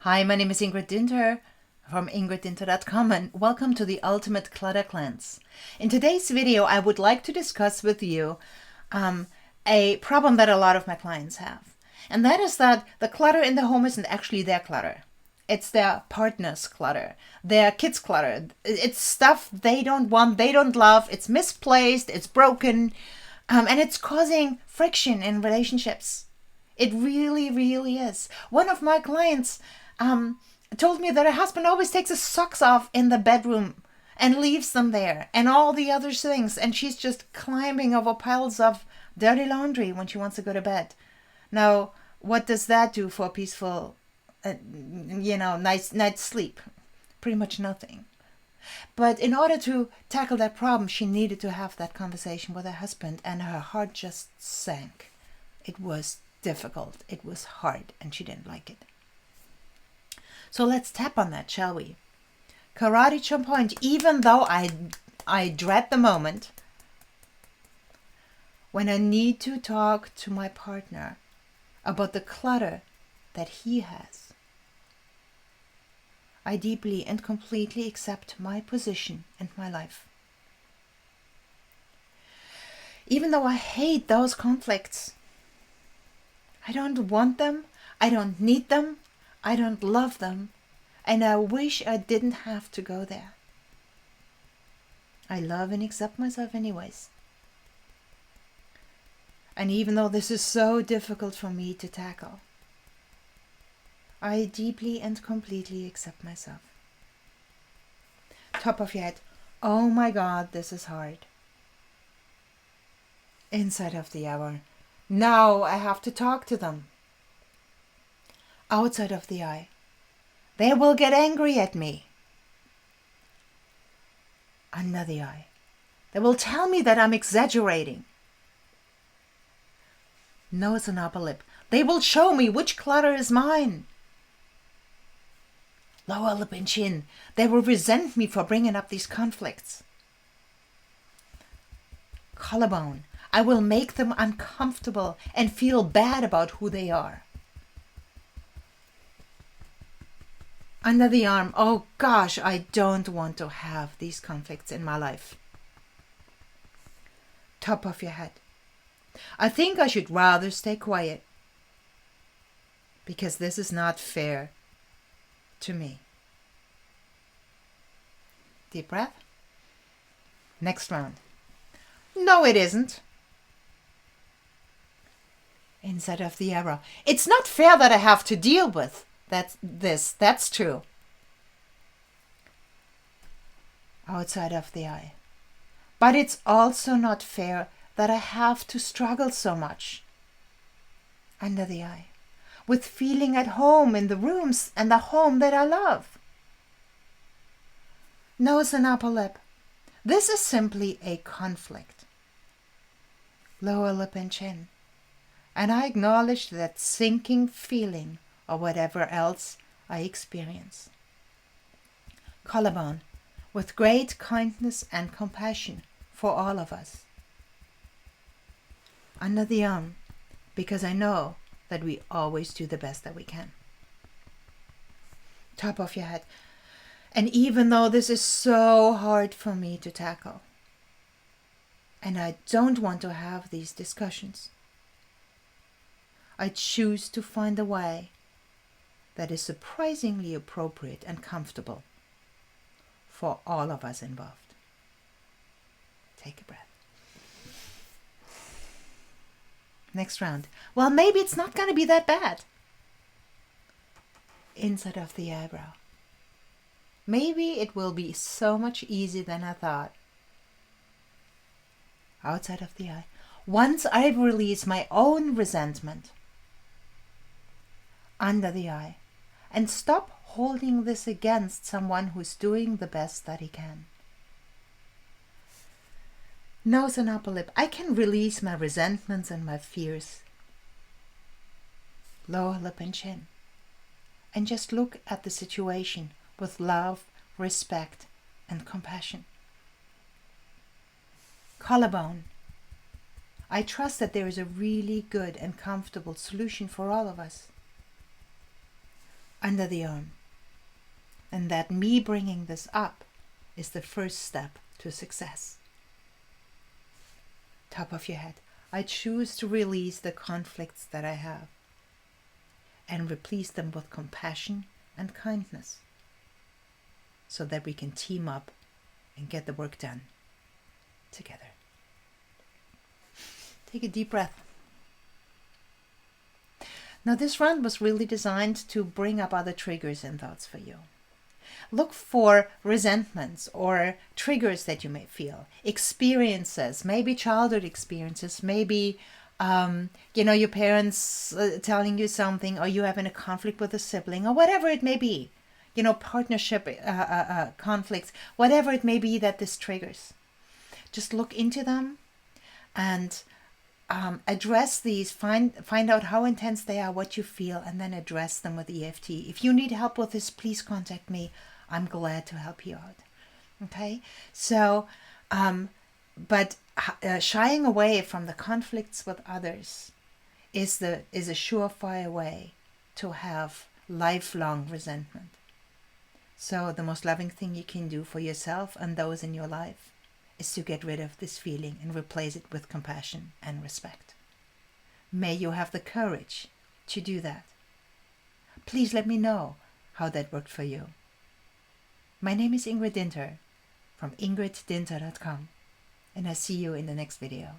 Hi, my name is Ingrid Dinter from ingriddinter.com and welcome to the Ultimate Clutter Cleanse. In today's video, I would like to discuss with you a problem that a lot of my clients have. And that is that the clutter in the home isn't actually their clutter. It's their partner's clutter, their kids' clutter. It's stuff they don't want, they don't love, it's misplaced, it's broken, and it's causing friction in relationships. It really, really is. One of my clients told me that her husband always takes his socks off in the bedroom and leaves them there and all the other things. And she's just climbing over piles of dirty laundry when she wants to go to bed. Now, what does that do for a peaceful, night's sleep? Pretty much nothing. But in order to tackle that problem, she needed to have that conversation with her husband, and her heart just sank. It was difficult. It was hard, and she didn't like it. So let's tap on that, shall we? Karate chop point. Even though I dread the moment when I need to talk to my partner about the clutter that he has, I deeply and completely accept my position and my life. Even though I hate those conflicts, I don't want them, I don't need them, I don't love them, and I wish I didn't have to go there. I love and accept myself anyways. And even though this is so difficult for me to tackle, I deeply and completely accept myself. Top of your head, oh my God, this is hard. Inside of the hour, now I have to talk to them. Outside of the eye, they will get angry at me. Under the eye, they will tell me that I'm exaggerating. Nose and upper lip, they will show me which clutter is mine. Lower lip and chin, they will resent me for bringing up these conflicts. Collarbone, I will make them uncomfortable and feel bad about who they are. Under the arm, oh gosh, I don't want to have these conflicts in my life. Top of your head, I think I should rather stay quiet because this is not fair to me. Deep breath. Next round. No, it isn't. Inside of the arrow. It's not fair that I have to deal with that's true. Outside of the eye. But it's also not fair that I have to struggle so much. Under the eye. With feeling at home in the rooms and the home that I love. Nose and upper lip. This is simply a conflict. Lower lip and chin. And I acknowledge that sinking feeling or whatever else I experience. Collarbone, with great kindness and compassion for all of us. Under the arm, because I know that we always do the best that we can. Top of your head. And even though this is so hard for me to tackle, and I don't want to have these discussions, I choose to find a way that is surprisingly appropriate and comfortable for all of us involved. Take a breath. Next round. Well, maybe it's not going to be that bad. Inside of the eyebrow. Maybe it will be so much easier than I thought. Outside of the eye. Once I release my own resentment. Under the eye. And stop holding this against someone who's doing the best that he can. Nose and upper lip. I can release my resentments and my fears. Lower lip and chin. And just look at the situation with love, respect, and compassion. Collarbone. I trust that there is a really good and comfortable solution for all of us. under the arm. And that me bringing this up is the first step to success. Top of your head. I choose to release the conflicts that I have and replace them with compassion and kindness so that we can team up and get the work done together. Take a deep breath. Now, this round was really designed to bring up other triggers and thoughts for you. Look for resentments or triggers that you may feel, experiences, maybe childhood experiences, maybe your parents telling you something, or you having a conflict with a sibling, or whatever it may be, partnership conflicts, whatever it may be that this triggers. Just look into them and address these, find out how intense they are, what you feel, and then address them with EFT. If you need help with this, please contact me. I'm glad to help you out. Okay? So, but shying away from the conflicts with others is a surefire way to have lifelong resentment. So the most loving thing you can do for yourself and those in your life is to get rid of this feeling and replace it with compassion and respect. May you have the courage to do that. Please let me know how that worked for you. My name is Ingrid Dinter from ingriddinter.com, and I see you in the next video.